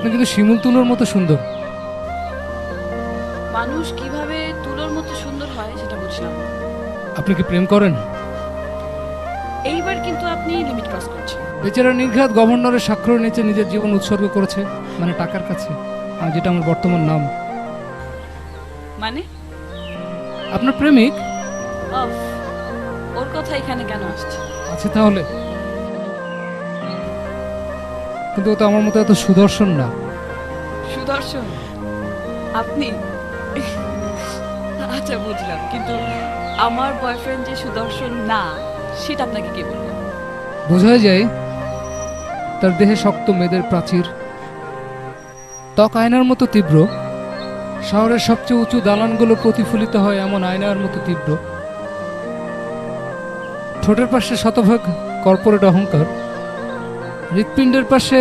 আপনি কিন্তু শিমুল তুলোর মতো সুন্দর। মানুষ কিভাবে তুলোর মতো সুন্দর হয় সেটা বুঝলাম না। আপনি কি প্রেম করেন? এইবার কিন্তু আপনি লিমিট ক্রস করছেন। বেচারা নির্ঘাত গভর্নরের স্বাক্ষর নিচে নিজের জীবন উৎসর্গ করেছে, মানে টাকার কাছে, আর যেটা আমার বর্তমান নাম। মানে আপনার প্রেমিক অফ, ওর কথা এখানে কেন আসছে? আছে তাহলে, কিন্তু ও তো আমার মতো এত সুদর্শন না। সুদর্শন আপনি? আচ্ছা বুঝলাম, কিন্তু আমার বয়ফ্রেন্ড যে সুদর্শন না সেটা আপনাকে কে বলল? বোঝাই যায় তার দেহে শক্ত মেদের প্রাচীর, ত্বক আয়নার মতো তীব্র, শহরের সবচেয়ে উঁচু দালানগুলো প্রতিফলিত হয় এমন আয়নার মতো তীব্র, ঠোঁটের পাশে শতভাগ কর্পোরেট অহংকার, হৃৎপিণ্ডের পাশে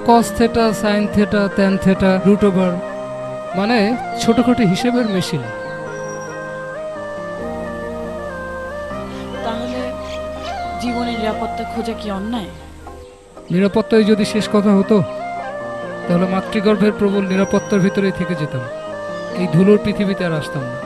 cos theta, sine theta, tan theta, root over, মানে ছোটখাটো হিসেবের মেশিন। তাহলে জীবনের নিরাপত্তা খোঁজা কি অন্যায়? নিরাপত্তাই যদি শেষ কথা হতো তাহলে মাতৃগর্ভের প্রবল নিরাপত্তার ভিতরেই থেকে যেতাম, এই ধুলোর পৃথিবীতে আর আসতাম না।